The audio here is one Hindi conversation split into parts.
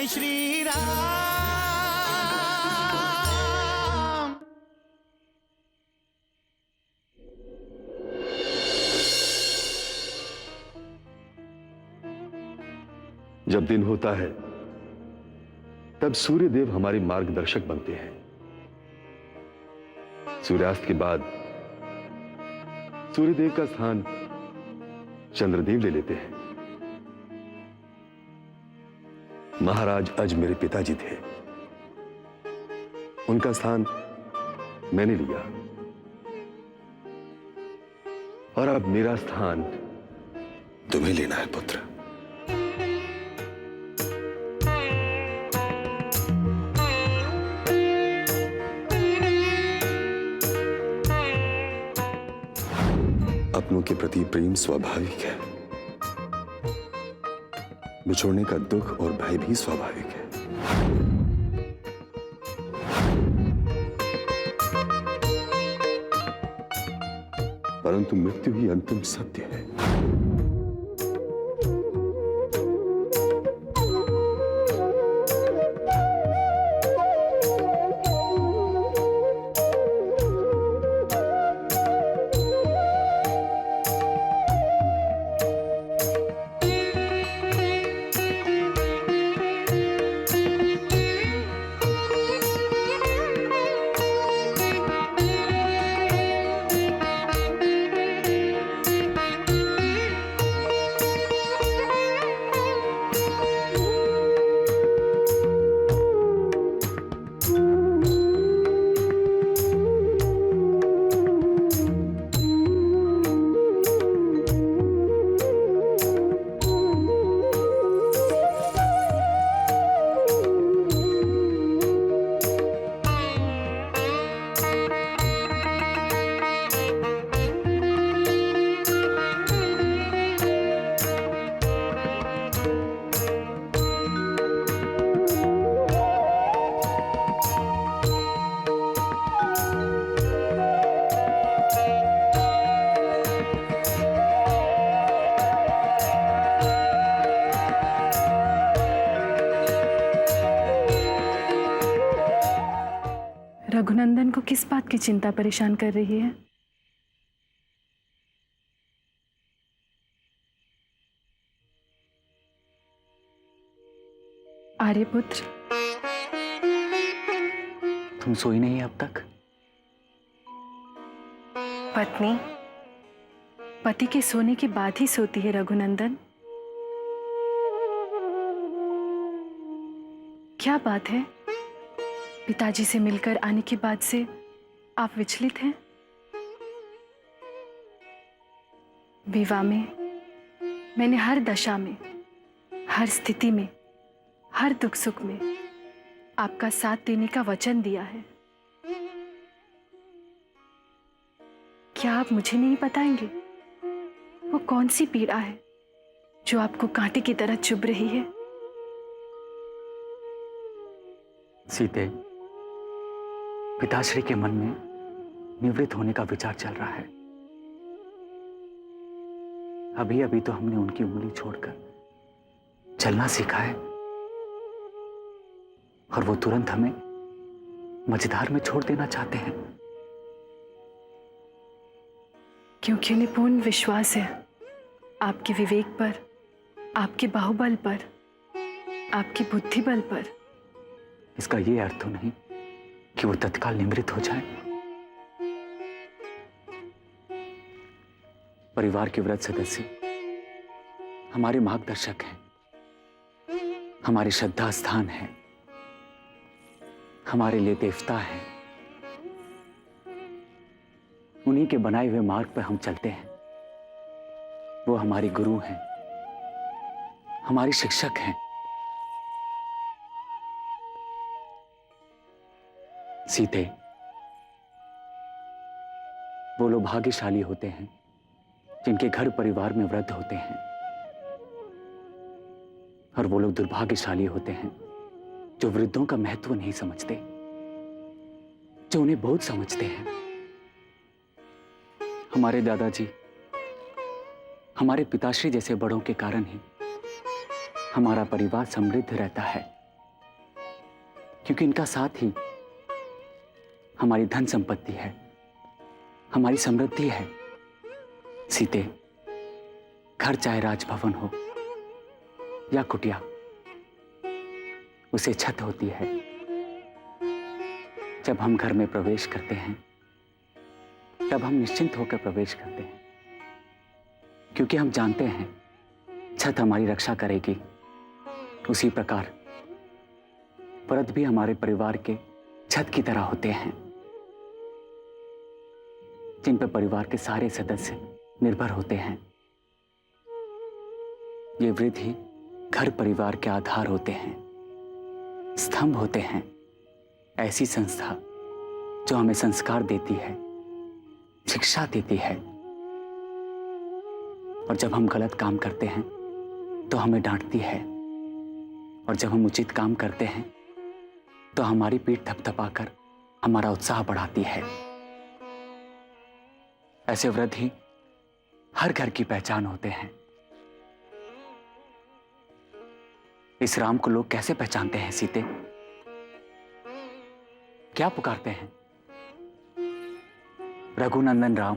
जय श्री राम। जब दिन होता है तब सूर्य देव हमारे मार्गदर्शक बनते हैं। सूर्यास्त के बाद सूर्यदेव का स्थान चंद्रदेव ले लेते हैं। महाराज अज मेरे पिताजी थे, उनका स्थान मैंने लिया और अब मेरा स्थान तुम्हें लेना है पुत्र। अपनों के प्रति प्रेम स्वाभाविक है, बिछोड़ने का दुख और भय भी स्वाभाविक है। परंतु मृत्यु ही अंतिम सत्य है। रघुनंदन को किस बात की चिंता परेशान कर रही है? आर्यपुत्र, तुम सोई नहीं अब तक? पत्नी पति के सोने के बाद ही सोती है रघुनंदन। क्या बात है? पिताजी से मिलकर आने के बाद से आप विचलित हैं? विवाह में मैंने हर दशा में, हर स्थिति में, हर दुख सुख में आपका साथ देने का वचन दिया है। क्या आप मुझे नहीं बताएंगे वो कौन सी पीड़ा है जो आपको कांटे की तरह चुभ रही है? सीते, पिताश्री के मन में निवृत्त होने का विचार चल रहा है। अभी अभी तो हमने उनकी उंगली छोड़कर चलना सीखा है और वो तुरंत हमें मझधार में छोड़ देना चाहते हैं। क्योंकि उन्हें पूर्ण विश्वास है आपके विवेक पर, आपके बाहुबल पर, आपकी बुद्धि बल पर। इसका ये अर्थ तो नहीं कि वो तत्काल निवृत्त हो जाए। परिवार के वृद्ध सदस्य हमारे मार्गदर्शक हैं, हमारे श्रद्धा स्थान हैं, हमारे लिए देवता हैं। उन्हीं के बनाए हुए मार्ग पर हम चलते हैं। वो हमारे गुरु हैं, हमारे शिक्षक हैं। सीते, वो लोग भाग्यशाली होते हैं जिनके घर परिवार में वृद्ध होते हैं, और वो लोग दुर्भाग्यशाली होते हैं जो वृद्धों का महत्व नहीं समझते, जो उन्हें बहुत समझते हैं। हमारे दादाजी, हमारे पिताश्री जैसे बड़ों के कारण ही हमारा परिवार समृद्ध रहता है। क्योंकि इनका साथ ही हमारी धन संपत्ति है, हमारी समृद्धि है। सीते, घर चाहे राजभवन हो या कुटिया, उसे छत होती है। जब हम घर में प्रवेश करते हैं तब हम निश्चिंत होकर प्रवेश करते हैं, क्योंकि हम जानते हैं छत हमारी रक्षा करेगी। उसी प्रकार व्रत भी हमारे परिवार के छत की तरह होते हैं, जिन पर परिवार के सारे सदस्य निर्भर होते हैं। ये व्रत ही घर परिवार के आधार होते हैं, स्तंभ होते हैं, ऐसी संस्था जो हमें संस्कार देती है, शिक्षा देती है। और जब हम गलत काम करते हैं तो हमें डांटती है, और जब हम उचित काम करते हैं तो हमारी पीठ थपथपाकर हमारा उत्साह बढ़ाती है। ऐसे व्रत ही हर घर की पहचान होते हैं। इस राम को लोग कैसे पहचानते हैं सीते? क्या पुकारते हैं? रघुनंदन राम,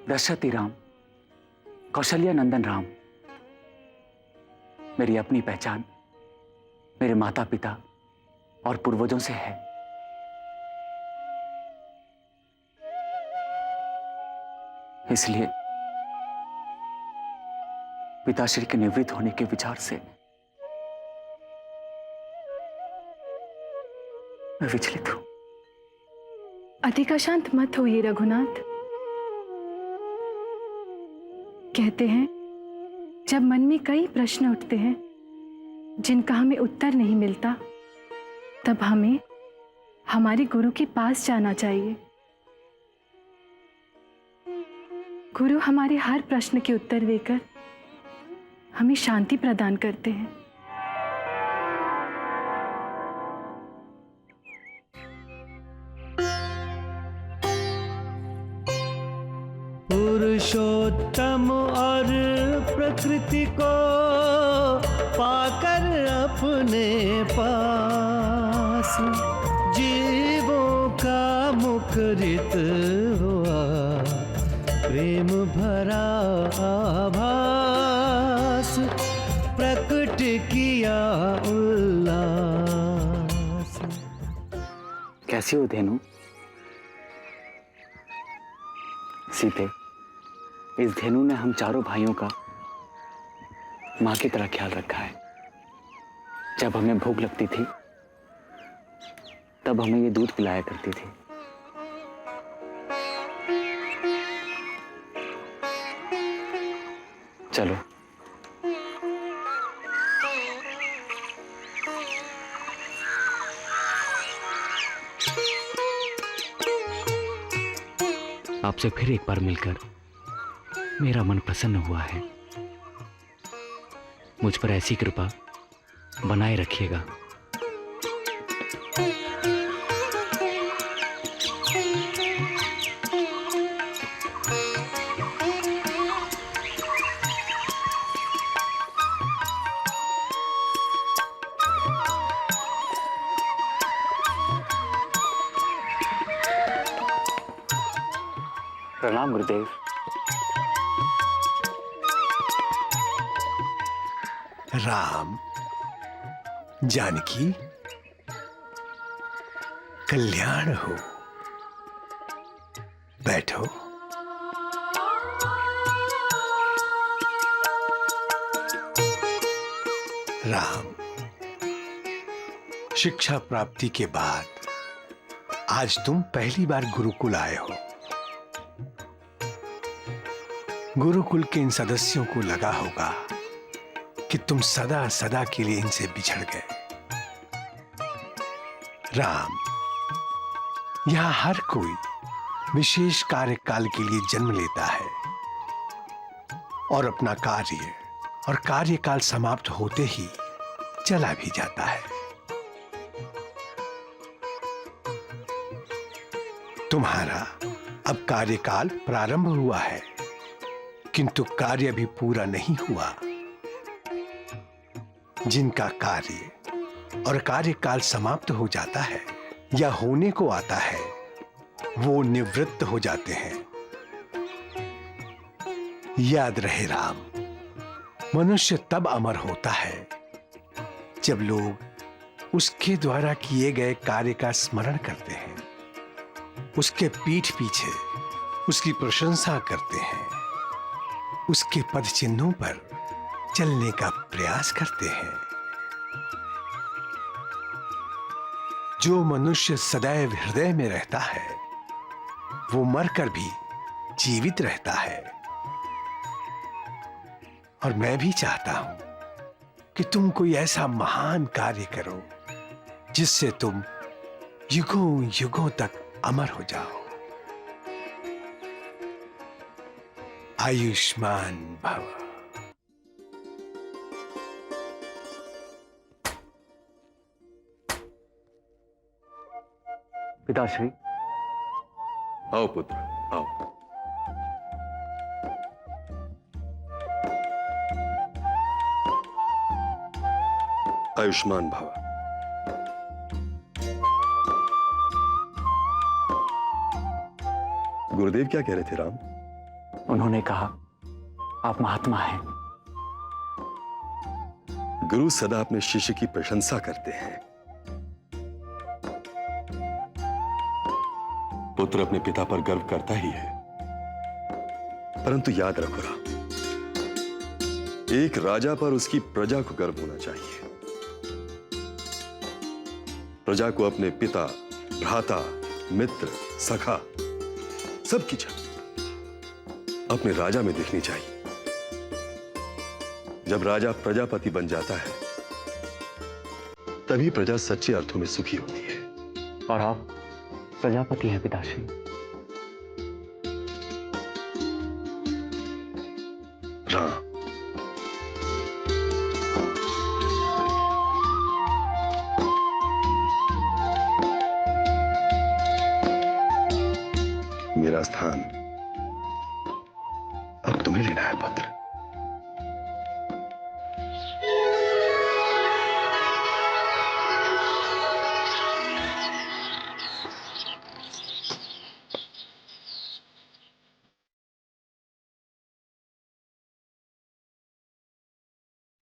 दशरथी राम, कौशल्या नंदन राम। मेरी अपनी पहचान मेरे माता पिता और पूर्वजों से है। इसलिए पिताश्री के निवृत्त होने के विचार से मैं विचलित हूं। अधिक अशांत मत होइए रघुनाथ। कहते हैं जब मन में कई प्रश्न उठते हैं जिनका हमें उत्तर नहीं मिलता, तब हमें हमारे गुरु के पास जाना चाहिए। गुरु हमारे हर प्रश्न के उत्तर देकर हमें शांति प्रदान करते हैं। पुरुषोत्तम और प्रकृति को पाकर अपने पास जीवों का मुखरित हुआ प्रेम भरा आभास, प्रकट किया उल्लास। कैसी हो धेनु? सीते, इस धेनु ने हम चारों भाइयों का मां की तरह ख्याल रखा है। जब हमें भूख लगती थी तब हमें ये दूध पिलाया करती थी। चलो आपसे फिर एक बार मिलकर मेरा मन प्रसन्न हुआ है। मुझ पर ऐसी कृपा बनाए रखिएगा। प्रणाम गुरुदेव। राम, जानकी, कल्याण हो। बैठो। राम, शिक्षा प्राप्ति के बाद आज तुम पहली बार गुरुकुल आए हो। गुरुकुल के इन सदस्यों को लगा होगा कि तुम सदा सदा के लिए इनसे बिछड़ गए। राम, यहां हर कोई विशेष कार्यकाल के लिए जन्म लेता है और अपना कार्य और कार्यकाल समाप्त होते ही चला भी जाता है। तुम्हारा अब कार्यकाल प्रारंभ हुआ है, किंतु कार्य भी पूरा नहीं हुआ। जिनका कार्य और कार्यकाल समाप्त हो जाता है या होने को आता है, वो निवृत्त हो जाते हैं। याद रहे राम, मनुष्य तब अमर होता है जब लोग उसके द्वारा किए गए कार्य का स्मरण करते हैं, उसके पीठ पीछे उसकी प्रशंसा करते हैं, उसके पद चिन्हों पर चलने का प्रयास करते हैं। जो मनुष्य सदैव हृदय में रहता है वो मरकर भी जीवित रहता है। और मैं भी चाहता हूं कि तुम कोई ऐसा महान कार्य करो जिससे तुम युगों युगों तक अमर हो जाओ। आयुष्मान भव। पिताश्री, आओ पुत्र, आओ। आयुष्मान भव। गुरुदेव क्या कह रहे थे राम? उन्होंने कहा आप महात्मा हैं। गुरु सदा अपने शिष्य की प्रशंसा करते हैं। पुत्र अपने पिता पर गर्व करता ही है, परंतु याद रखो राम, एक राजा पर उसकी प्रजा को गर्व होना चाहिए। प्रजा को अपने पिता, भ्राता, मित्र, सखा सबकी छवि अपने राजा में दिखनी चाहिए। जब राजा प्रजापति बन जाता है तभी प्रजा सच्चे अर्थों में सुखी होती है। और आप प्रजापति हैं पिताश्री। राम, मेरा स्थान अब तुम्हें लेना है पुत्र।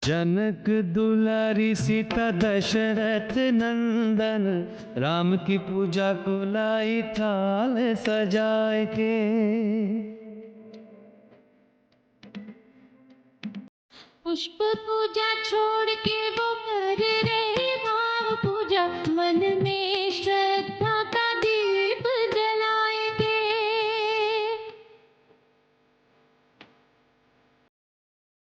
जनक दुलारी सीता दशरथ नंदन, राम की पूजा को लाई थाल सजाए के। पुष्प पूजा छोड़ के वो कर रहे भाव पूजा, मन में श्रद्धा का दीप जलाएंगे।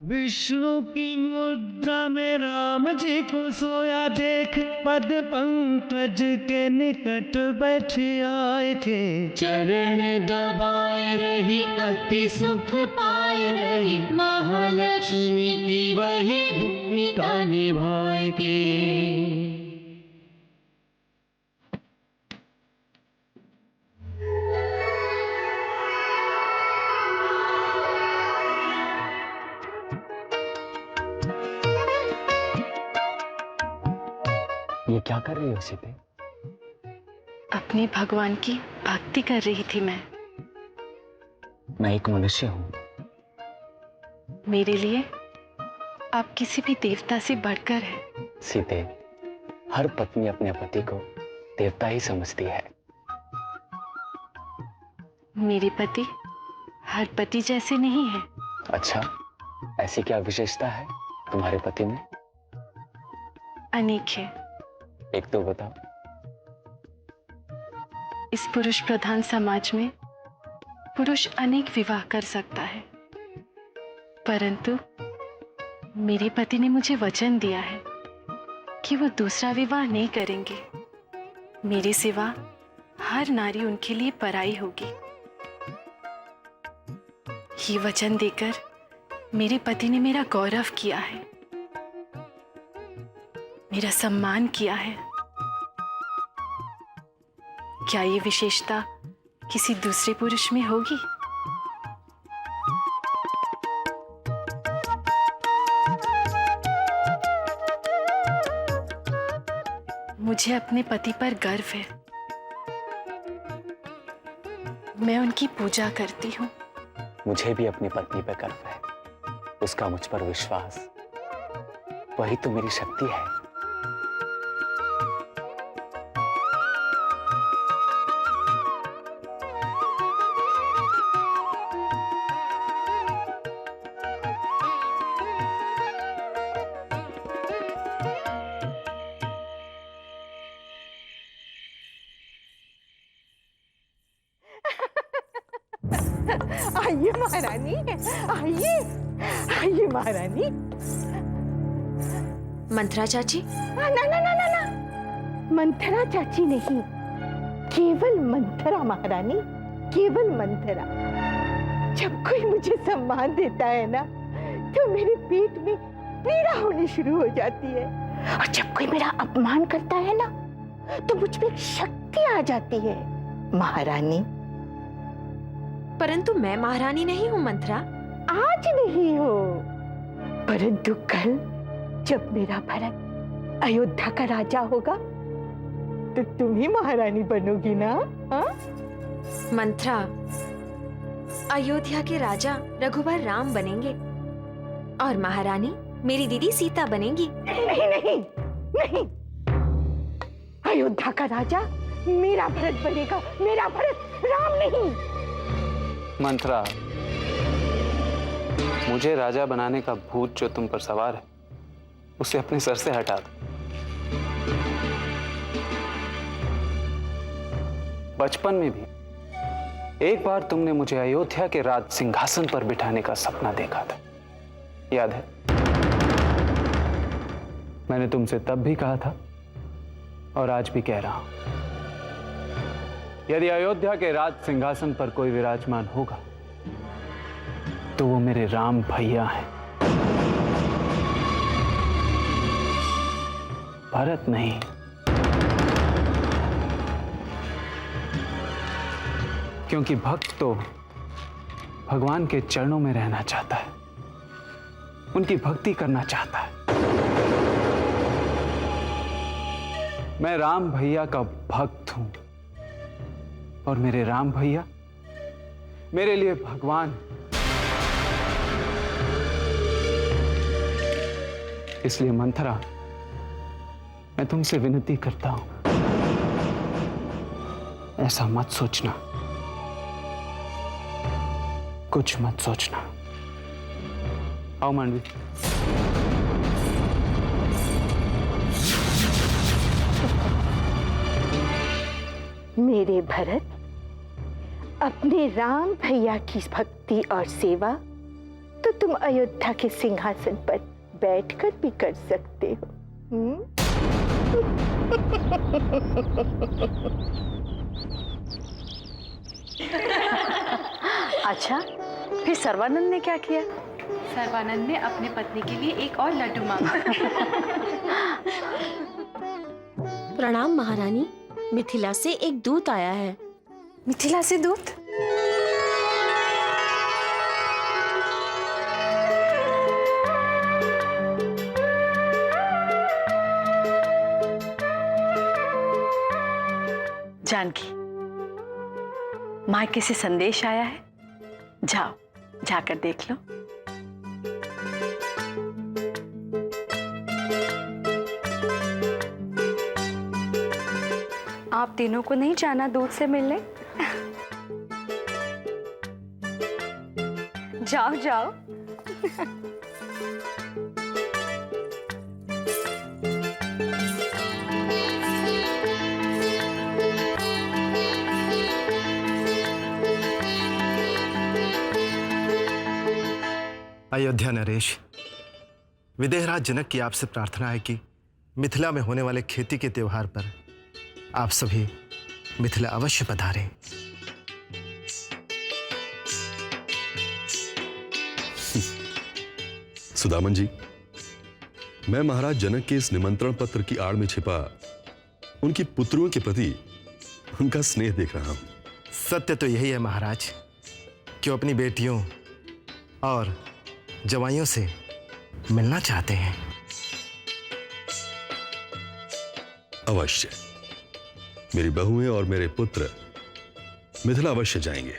विष्णु की मुद्रा में राम जी को सोया देख, पद पंकज के निकट बैठ आए थे। चरण दबाए रही अति सुख पाए रही, महालक्ष्मी की वही भूमिका निभाएंगे। ये क्या कर रही हो सीते? अपने भगवान की भक्ति कर रही थी मैं। मैं एक मनुष्य हूं। मेरे लिए आप किसी भी देवता से बढ़कर हैं। सीते, हर पत्नी अपने पति को देवता ही समझती है। मेरे पति हर पति जैसे नहीं है। अच्छा, ऐसी क्या विशेषता है तुम्हारे पति में? अनेक है। एक तो बताओ। इस पुरुष प्रधान समाज में पुरुष अनेक विवाह कर सकता है, परंतु मेरे पति ने मुझे वचन दिया है कि वो दूसरा विवाह नहीं करेंगे। मेरे सिवा हर नारी उनके लिए पराई होगी। ये वचन देकर मेरे पति ने मेरा गौरव किया है, मेरा सम्मान किया है। क्या ये विशेषता किसी दूसरे पुरुष में होगी? मुझे अपने पति पर गर्व है। मैं उनकी पूजा करती हूँ। मुझे भी अपनी पत्नी पर गर्व है, उसका मुझ पर विश्वास, वही तो मेरी शक्ति है। आइए महारानी, आइए आइए महारानी। मंथरा चाची? ना ना ना ना ना, मंथरा चाची नहीं, केवल मंथरा महारानी, केवल मंथरा। जब कोई मुझे सम्मान देता है ना, तो मेरे पेट में पीड़ा होनी शुरू हो जाती है, और जब कोई मेरा अपमान करता है ना, तो मुझ में एक शक्ति आ जाती है महारानी। परंतु मैं महारानी नहीं हूँ मंथरा। आज नहीं हो, परंतु कल जब मेरा भरत अयोध्या का राजा होगा, तो तुम ही महारानी बनोगी ना? हाँ? मंथरा, अयोध्या के राजा रघुवर राम बनेंगे और महारानी मेरी दीदी सीता बनेगी। नहीं नहीं नहीं, अयोध्या का राजा मेरा भरत बनेगा, मेरा भरत, राम नहीं। मंथरा, मुझे राजा बनाने का भूत जो तुम पर सवार है, उसे अपने सर से हटा दो। बचपन में भी एक बार तुमने मुझे अयोध्या के राज सिंहासन पर बिठाने का सपना देखा था, याद है? मैंने तुमसे तब भी कहा था और आज भी कह रहा हूं, यदि अयोध्या के राज सिंहासन पर कोई विराजमान होगा तो वो मेरे राम भैया हैं, भरत नहीं। क्योंकि भक्त तो भगवान के चरणों में रहना चाहता है, उनकी भक्ति करना चाहता है। मैं राम भैया का भक्त हूं और मेरे राम भैया मेरे लिए भगवान। इसलिए मंथरा, मैं तुमसे विनती करता हूं, ऐसा मत सोचना, कुछ मत सोचना। आओ मांडवी। मेरे भरत, अपने राम भैया की भक्ति और सेवा तो तुम अयोध्या के सिंहासन पर बैठकर भी कर सकते हो। अच्छा, फिर सर्वानंद ने क्या किया? सर्वानंद ने अपने पत्नी के लिए एक और लड्डू मांगा। प्रणाम महारानी, मिथिला से एक दूत आया है। मिथिला से दूत? जानकी, मायके से संदेश आया है, जाओ, जाकर देख लो। आप तीनों को नहीं जाना दूध से मिलने? जाओ जाओ। अयोध्या नरेश, विदेहराज जनक की आपसे प्रार्थना है कि मिथिला में होने वाले खेती के त्योहार पर आप सभी मिथिला अवश्य पधारें। सुदामन जी, मैं महाराज जनक के इस निमंत्रण पत्र की आड़ में छिपा उनकी पुत्रों के प्रति उनका स्नेह देख रहा हूं। सत्य तो यही है महाराज कि वो अपनी बेटियों और जवाइयों से मिलना चाहते हैं। अवश्य मेरी बहुएं और मेरे पुत्र मिथिला अवश्य जाएंगे।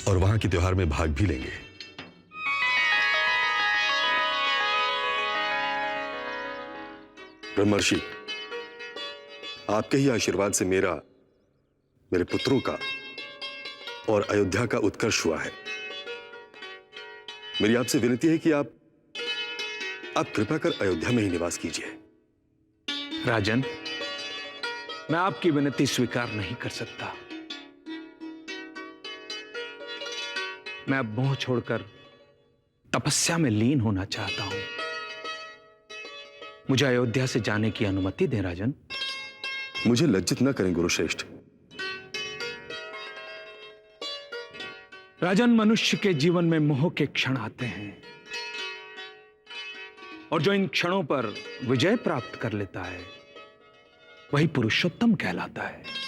और वहां के त्योहार में भाग भी लेंगे। ब्रह्मर्षि, आपके ही आशीर्वाद से मेरे पुत्रों का और अयोध्या का उत्कर्ष हुआ है। मेरी आपसे विनती है कि आप कृपा कर अयोध्या में ही निवास कीजिए। राजन, मैं आपकी विनती स्वीकार नहीं कर सकता। मैं अब मोह छोड़कर तपस्या में लीन होना चाहता हूं। मुझे अयोध्या से जाने की अनुमति दें राजन। मुझे लज्जित न करें गुरुश्रेष्ठ। राजन, मनुष्य के जीवन में मोह के क्षण आते हैं और जो इन क्षणों पर विजय प्राप्त कर लेता है वही पुरुषोत्तम कहलाता है।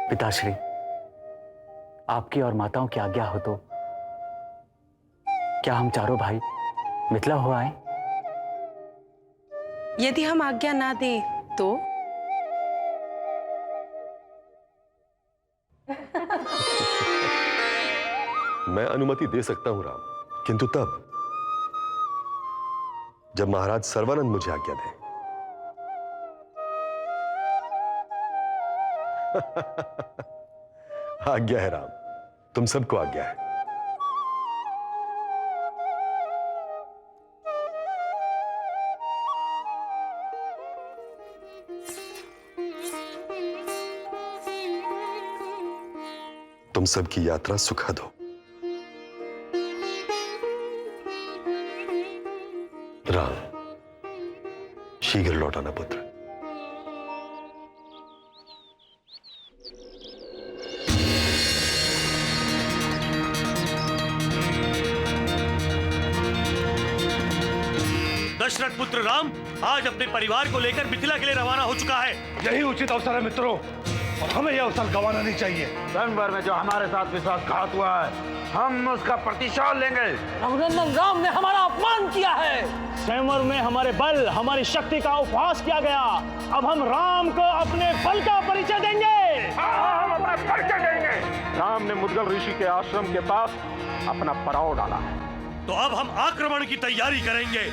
पिताश्री, आपकी और माताओं की आज्ञा हो तो क्या हम चारों भाई मिथिला हो आए? यदि हम आज्ञा ना दें तो? मैं अनुमति दे सकता हूं राम, किंतु तब जब महाराज सर्वानंद मुझे आज्ञा दें। आज्ञा है राम, तुम सबको आज्ञा है। तुम सबकी यात्रा सुखद हो। राम, शीघ्र लौटाना पुत्र। दशरथ पुत्र राम आज अपने परिवार को लेकर मिथिला के लिए रवाना हो चुका है। यही उचित अवसर है मित्रों, और हमें यह अवसर गंवाना नहीं चाहिए। स्वयंवर में जो हमारे साथ विश्वासघात हुआ है, हम उसका प्रतिशोध लेंगे। रघुनंदन राम ने हमारा अपमान किया है। स्वयंवर में हमारे बल, हमारी शक्ति का उपहास किया गया। अब हम राम को अपने बल का परिचय देंगे। हम अपना परिचय देंगे। राम ने मुद्गल ऋषि के आश्रम के पास अपना पड़ाव डाला है, तो अब हम आक्रमण की तैयारी करेंगे।